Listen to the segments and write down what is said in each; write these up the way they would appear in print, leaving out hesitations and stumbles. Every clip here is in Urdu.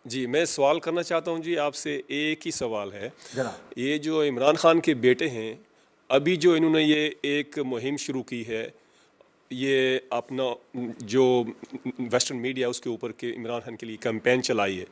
جی میں سوال کرنا چاہتا ہوں جی آپ سے، ایک ہی سوال ہے. جناب یہ جو عمران خان کے بیٹے ہیں، ابھی جو انہوں نے یہ ایک مہم شروع کی ہے، یہ اپنا جو ویسٹرن میڈیا اس کے اوپر کہ عمران خان کے لیے کیمپین چلائی ہے،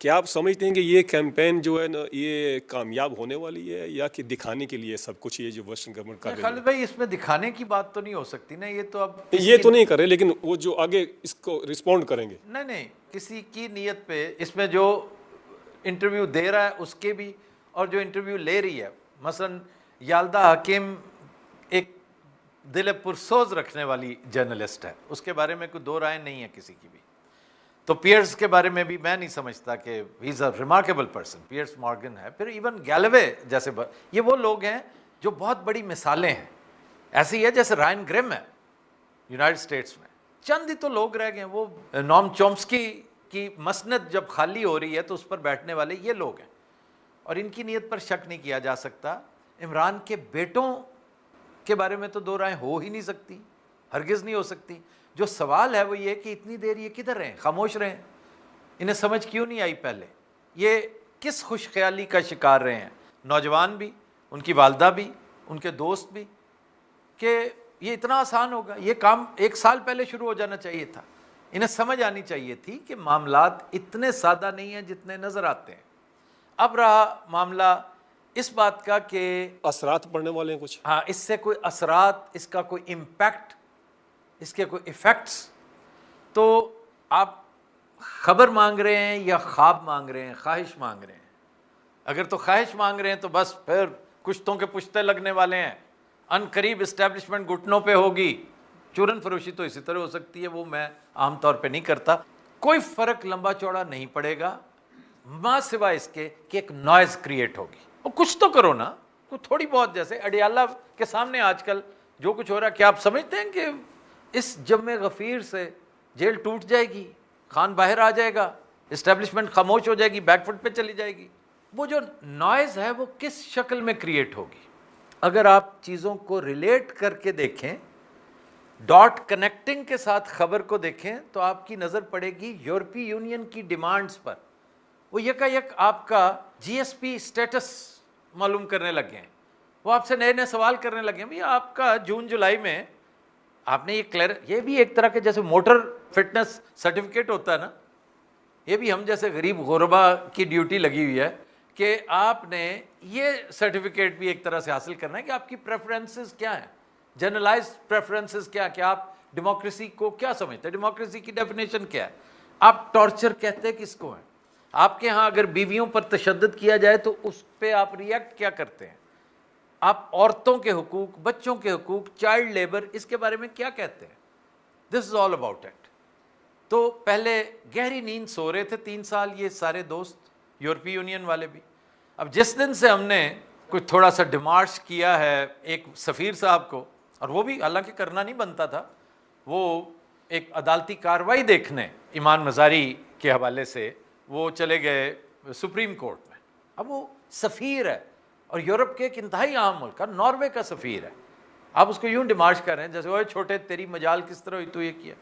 کیا آپ سمجھتے ہیں کہ یہ کیمپین جو ہے نا یہ کامیاب ہونے والی ہے، یا کہ دکھانے کے لیے سب کچھ یہ جو ویسٹرن گورنمنٹ کر یہ رہی خالد بھائی اس میں دکھانے کی بات تو نہیں ہو سکتی نا، یہ تو اب ہے؟ کسی یہ کی تو نہیں کر رہے، لیکن وہ جو آگے اس کو رسپونڈ کریں گے. نہیں کسی کی نیت پہ اس میں جو انٹرویو دے رہا ہے اس کے بھی، اور جو انٹرویو لے رہی ہے، مثلا یالدہ حکیم ایک دل پرسوز رکھنے والی جرنلسٹ ہے، اس کے بارے میں کوئی دو رائے نہیں ہے کسی کی بھی. تو پیئرس کے بارے میں بھی میں نہیں سمجھتا کہ he is a remarkable person, Piers Morgan ہے، پھر ایون گیلوے جیسے یہ وہ لوگ ہیں جو بہت بڑی مثالیں ہیں. ایسی ہے جیسے رائن گرم ہے یونائٹڈ اسٹیٹس میں، چند ہی تو لوگ رہ گئے ہیں. وہ نوم چومسکی کی مسند جب خالی ہو رہی ہے تو اس پر بیٹھنے والے یہ لوگ ہیں، اور ان کی نیت پر شک نہیں کیا جا سکتا. عمران کے بیٹوں کے بارے میں تو دو رائے ہو ہی نہیں سکتی، ہرگز نہیں ہو سکتی. جو سوال ہے وہ یہ کہ اتنی دیر یہ کدھر رہے ہیں، خاموش رہے ہیں، انہیں سمجھ کیوں نہیں آئی پہلے؟ یہ کس خوش خیالی کا شکار رہے ہیں نوجوان بھی، ان کی والدہ بھی، ان کے دوست بھی، کہ یہ اتنا آسان ہوگا؟ یہ کام 1 سال پہلے شروع ہو جانا چاہیے تھا. انہیں سمجھ آنی چاہیے تھی کہ معاملات اتنے سادہ نہیں ہیں جتنے نظر آتے ہیں. اب رہا معاملہ اس بات کا کہ اثرات پڑنے والے ہیں کچھ. ہاں، اس سے کوئی اثرات، اس کا کوئی امپیکٹ، اس کے کوئی ایفیکٹس، تو آپ خبر مانگ رہے ہیں یا خواب مانگ رہے ہیں، خواہش مانگ رہے ہیں؟ اگر تو خواہش مانگ رہے ہیں تو بس پھر کشتوں کے پشتے لگنے والے ہیں، ان قریب اسٹیبلشمنٹ گھٹنوں پہ ہوگی. چورن فروشی تو اسی طرح ہو سکتی ہے، وہ میں عام طور پہ نہیں کرتا. کوئی فرق لمبا چوڑا نہیں پڑے گا ماں سوائے اس کے کہ ایک نوائز کریٹ ہوگی. اور کچھ تو کرو نا، کوئی تھوڑی بہت. جیسے اڈیالہ کے سامنے آج کل جو کچھ ہو رہا ہے، کیا آپ سمجھتے ہیں کہ اس جم غفیر سے جیل ٹوٹ جائے گی، خان باہر آ جائے گا، اسٹیبلشمنٹ خاموش ہو جائے گی، بیک فٹ پہ چلی جائے گی؟ وہ جو نوائز ہے وہ کس شکل میں کریٹ ہوگی؟ اگر آپ چیزوں کو ریلیٹ کر کے دیکھیں، ڈاٹ کنیکٹنگ کے ساتھ خبر کو دیکھیں، تو آپ کی نظر پڑے گی یورپی یونین کی ڈیمانڈز پر. وہ یکا آپ کا جی ایس پی اسٹیٹس معلوم کرنے لگے ہیں، وہ آپ سے نئے نئے سوال کرنے لگے ہیں. بھیا آپ کا جون جولائی میں آپ نے یہ بھی ایک طرح کے جیسے موٹر فٹنس سرٹیفکیٹ ہوتا ہے نا، یہ بھی ہم جیسے غریب غربا کی ڈیوٹی لگی ہوئی ہے کہ آپ نے یہ سرٹیفکیٹ بھی ایک طرح سے حاصل کرنا ہے کہ آپ کی پریفرنسز کیا ہیں، جنرلائز پریفرنسز کیا، کہ آپ ڈیموکریسی کو کیا سمجھتے ہیں، ڈیموکریسی کی ڈیفینیشن کیا ہے، آپ ٹارچر کہتے کس کو ہیں، آپ کے ہاں اگر بیویوں پر تشدد کیا جائے تو اس پہ آپ ریئیکٹ کیا کرتے ہیں، آپ عورتوں کے حقوق، بچوں کے حقوق، چائلڈ لیبر، اس کے بارے میں کیا کہتے ہیں. دس از آل اباؤٹ اٹ. تو پہلے گہری نیند سو رہے تھے 3 سال یہ سارے دوست، یورپی یونین والے بھی. اب جس دن سے ہم نے کوئی تھوڑا سا ڈیمارش کیا ہے ایک سفیر صاحب کو، اور وہ بھی حالانکہ کرنا نہیں بنتا تھا، وہ ایک عدالتی کارروائی دیکھنے ایمان مزاری کے حوالے سے وہ چلے گئے سپریم کورٹ میں. اب وہ سفیر ہے اور یورپ کے ایک انتہائی عام ملک کا، ناروے کا سفیر ہے. آپ اس کو یوں ڈیمارش کر رہے ہیں جیسے وہ چھوٹے تیری مجال کس طرح ہوئی تو یہ کیا.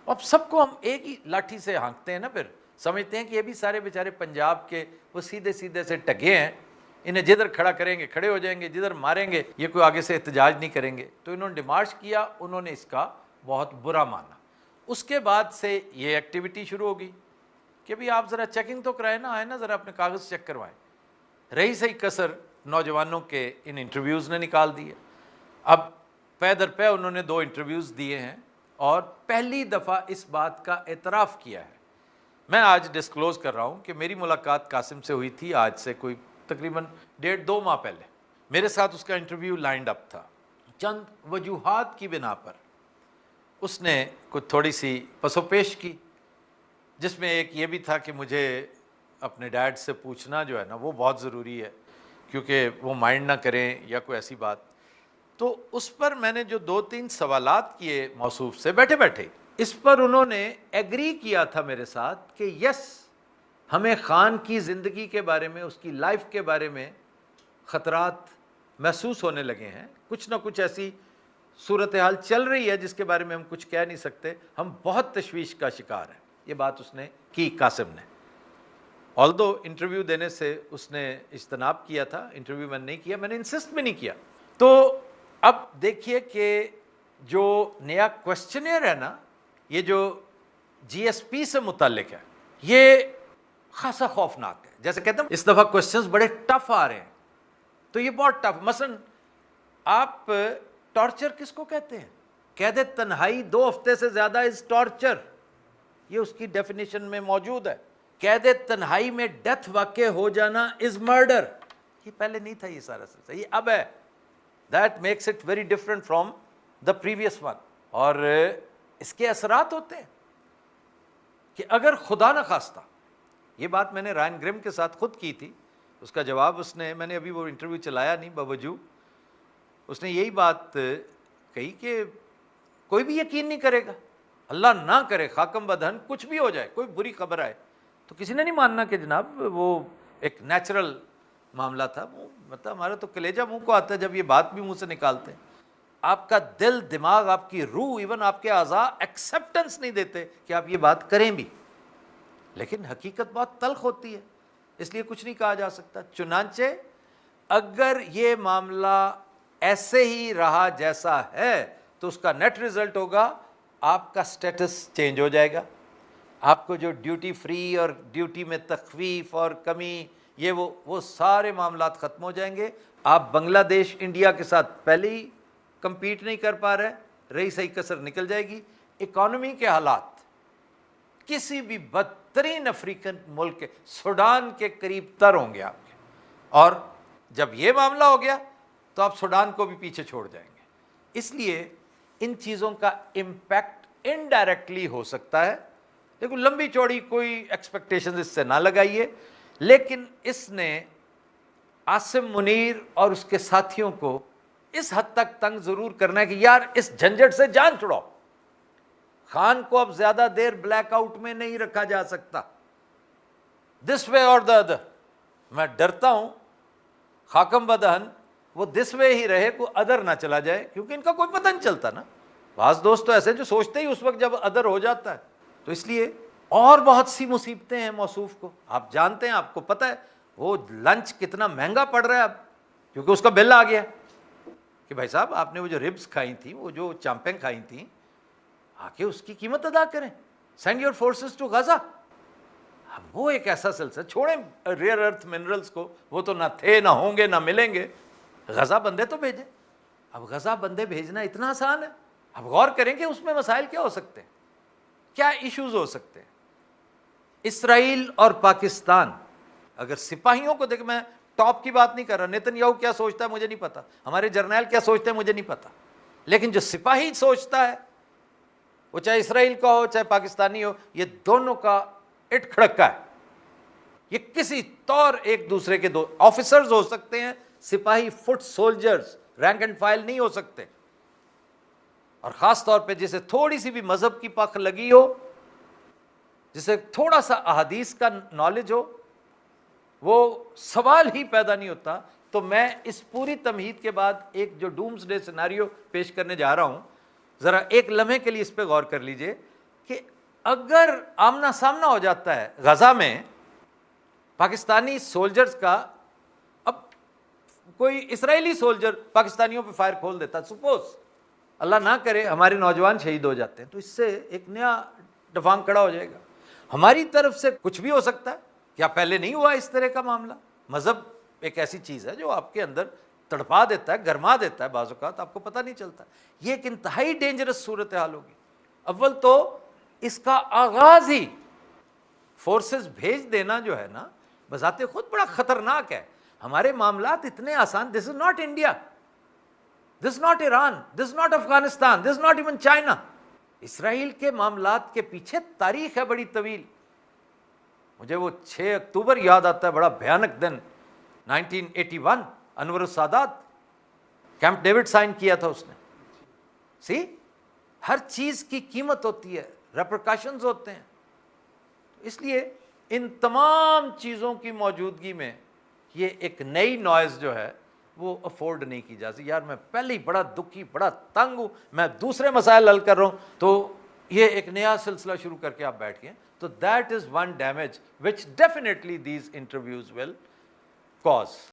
اب سب کو ہم ایک ہی لاٹھی سے ہانکتے ہیں نا، پھر سمجھتے ہیں کہ یہ بھی سارے بیچارے پنجاب کے وہ سیدھے سیدھے سے ٹگے ہیں، انہیں جدھر کھڑا کریں گے کھڑے ہو جائیں گے، جدھر ماریں گے یہ کوئی آگے سے احتجاج نہیں کریں گے. تو انہوں نے ڈیمارش کیا، انہوں نے اس کا بہت برا مانا. اس کے بعد سے یہ ایکٹیویٹی شروع ہوگی کہ بھی آپ ذرا چیکنگ تو کرائیں نا، آئے نا ذرا اپنے کاغذ چیک کروائیں. رہی صحیح کسر نوجوانوں کے ان انٹرویوز نے نکال دی ہے. اب پے در پے انہوں نے 2 انٹرویوز دیے ہیں اور پہلی دفعہ اس بات کا اعتراف کیا ہے. میں آج ڈسکلوز کر رہا ہوں کہ میری ملاقات قاسم سے ہوئی تھی آج سے کوئی تقریباً 1.5-2 ماہ پہلے. میرے ساتھ اس کا انٹرویو لائنڈ اپ تھا. چند وجوہات کی بنا پر اس نے کچھ تھوڑی سی پس و پیش کی، جس میں ایک یہ بھی تھا کہ مجھے اپنے ڈیڈ سے پوچھنا جو ہے نا وہ بہت ضروری ہے، کیونکہ وہ مائنڈ نہ کریں یا کوئی ایسی بات. تو اس پر میں نے جو 2-3 سوالات کیے موصوف سے بیٹھے بیٹھے، اس پر انہوں نے ایگری کیا تھا میرے ساتھ کہ یس، ہمیں خان کی زندگی کے بارے میں، اس کی لائف کے بارے میں خطرات محسوس ہونے لگے ہیں. کچھ نہ کچھ ایسی صورتحال چل رہی ہے جس کے بارے میں ہم کچھ کہہ نہیں سکتے، ہم بہت تشویش کا شکار ہیں. یہ بات اس نے کی قاسم نے. آلدو انٹرویو دینے سے اس نے اجتناب کیا تھا، انٹرویو میں نے نہیں کیا، میں نے انسسٹ بھی نہیں کیا. تو اب دیکھیے کہ جو نیا کوشچنئر ہے نا، یہ جو جی ایس پی سے متعلق ہے، یہ خاصا خوفناک ہے. جیسے کہتے ہیں اس دفعہ کوشچنز بڑے ٹف آ رہے ہیں، تو یہ بہت ٹف. مثلا آپ ٹارچر کس کو کہتے ہیں؟ قید تنہائی 2 ہفتے سے زیادہ از ٹارچر، یہ اس کی ڈیفینیشن میں موجود ہے. قید تنہائی میں ڈیتھ واقع ہو جانا از مرڈر. یہ پہلے نہیں تھا، یہ سارا سلسلہ یہ اب ہے. That makes it very different from the previous one. اور اس کے اثرات ہوتے ہیں کہ اگر خدا نہ خواستہ، یہ بات میں نے رائن گرم کے ساتھ خود کی تھی، اس کا جواب اس نے، میں نے ابھی وہ انٹرویو چلایا نہیں باوجود، اس نے یہی بات کہی کہ کوئی بھی یقین نہیں کرے گا، اللہ نہ کرے خاکم بدہن کچھ بھی ہو جائے، کوئی بری خبر آئے تو کسی نے نہیں ماننا کہ جناب وہ ایک نیچرل معاملہ تھا. مطلب ہمارا تو کلیجہ منہ کو آتا ہے جب یہ بات بھی منہ سے نکالتے ہیں. آپ کا دل، دماغ، آپ کی روح، ایون آپ کے اعضاء ایکسیپٹنس نہیں دیتے کہ آپ یہ بات کریں بھی. لیکن حقیقت بہت تلخ ہوتی ہے، اس لیے کچھ نہیں کہا جا سکتا. چنانچہ اگر یہ معاملہ ایسے ہی رہا جیسا ہے تو اس کا نیٹ ریزلٹ ہوگا آپ کا سٹیٹس چینج ہو جائے گا. آپ کو جو ڈیوٹی فری اور ڈیوٹی میں تخفیف اور کمی، یہ وہ سارے معاملات ختم ہو جائیں گے. آپ بنگلہ دیش انڈیا کے ساتھ پہلے ہی کمپیٹ نہیں کر پا رہے، رہی صحیح کسر نکل جائے گی. اکانومی کے حالات کسی بھی بدترین افریقن ملک کے، سوڈان کے قریب تر ہوں گے آپ کے. اور جب یہ معاملہ ہو گیا تو آپ سوڈان کو بھی پیچھے چھوڑ جائیں گے. اس لیے ان چیزوں کا امپیکٹ انڈائریکٹلی ہو سکتا ہے. دیکھو لمبی چوڑی کوئی ایکسپیکٹیشن اس سے نہ لگائیے، لیکن اس نے عاصم منیر اور اس کے ساتھیوں کو اس حد تک تنگ ضرور کرنا ہے کہ یار اس جھنجھٹ سے جان چھڑاؤ. خان کو اب زیادہ دیر بلیک آؤٹ میں نہیں رکھا جا سکتا، دس وے اور دا ادر. میں ڈرتا ہوں خاکم بدہن وہ دس وے ہی رہے، کوئی ادر نہ چلا جائے، کیونکہ ان کا کوئی پتہ نہیں چلتا نا. بعض دوست تو ایسے جو سوچتے ہی اس وقت جب ادر ہو جاتا ہے. تو اس لیے اور بہت سی مصیبتیں ہیں موصوف کو. آپ جانتے ہیں، آپ کو پتہ ہے وہ لنچ کتنا مہنگا پڑ رہا ہے اب، کیونکہ اس کا بل آ گیا کہ بھائی صاحب آپ نے وہ جو ریبس کھائی تھیں، وہ جو چامپیں کھائی تھیں، آ کے اس کی قیمت ادا کریں. Send your forces to Gaza. اب وہ ایک ایسا سلسلہ، چھوڑیں ریئر ارتھ منرلز کو، وہ تو نہ تھے، نہ ہوں گے، نہ ملیں گے. غزہ بندے تو بھیجیں. اب غزہ بندے بھیجنا اتنا آسان ہے؟ اب غور کریں کہ اس میں مسائل کیا ہو سکتے ہیں، کیا ایشوز ہو سکتے ہیں. اسرائیل اور پاکستان اگر سپاہیوں کو دیکھ، میں ٹاپ کی بات نہیں کر رہا، نیتن یاہو کیا سوچتا ہے مجھے نہیں پتا، ہمارے جرنیل کیا سوچتے ہیں مجھے نہیں پتا، لیکن جو سپاہی سوچتا ہے وہ چاہے اسرائیل کا ہو چاہے پاکستانی ہو، یہ دونوں کا اٹ کھڑکا ہے. یہ کسی طور ایک دوسرے کے دو آفیسرز ہو سکتے ہیں، سپاہی foot soldiers rank and file نہیں ہو سکتے. اور خاص طور پہ جسے تھوڑی سی بھی مذہب کی پکھ لگی ہو، جسے تھوڑا سا احادیث کا نالج ہو، وہ سوال ہی پیدا نہیں ہوتا. تو میں اس پوری تمہید کے بعد ایک جو ڈومز ڈے سیناریو پیش کرنے جا رہا ہوں، ذرا ایک لمحے کے لیے اس پہ غور کر لیجئے کہ اگر آمنا سامنا ہو جاتا ہے غزہ میں پاکستانی سولجرز کا، اب کوئی اسرائیلی سولجر پاکستانیوں پہ فائر کھول دیتا، سپوز اللہ نہ کرے ہمارے نوجوان شہید ہو جاتے ہیں، تو اس سے ایک نیا ڈفانگ کھڑا ہو جائے گا. ہماری طرف سے کچھ بھی ہو سکتا ہے. کیا پہلے نہیں ہوا اس طرح کا معاملہ؟ مذہب ایک ایسی چیز ہے جو آپ کے اندر تڑپا دیتا ہے، گرما دیتا ہے، بعض اوقات آپ کو پتہ نہیں چلتا. یہ ایک انتہائی ڈینجرس صورتحال ہوگی. اول تو اس کا آغاز ہی فورسز بھیج دینا جو ہے نا، بذات خود بڑا خطرناک ہے. ہمارے معاملات اتنے آسان، this is not India, this is not Iran, this is not Afghanistan, this is not even China. اسرائیل کے معاملات کے پیچھے تاریخ ہے بڑی طویل. مجھے وہ 6 اکتوبر یاد آتا ہے، بڑا بھیانک دن، 1981، انور السادات کیمپ ڈیوڈ سائن کیا تھا اس نے. ہر چیز کی قیمت ہوتی ہے، ریپرکاشنز ہوتے ہیں. اس لیے ان تمام چیزوں کی موجودگی میں یہ ایک نئی نوائز جو ہے وہ افورڈ نہیں کی جا سکتی. یار میں پہلے ہی بڑا دکھی، بڑا تنگ ہوں، میں دوسرے مسائل حل کر رہا ہوں، تو یہ ایک نیا سلسلہ شروع کر کے آپ بیٹھ گئے. تو that is one damage which definitely these interviews will cause.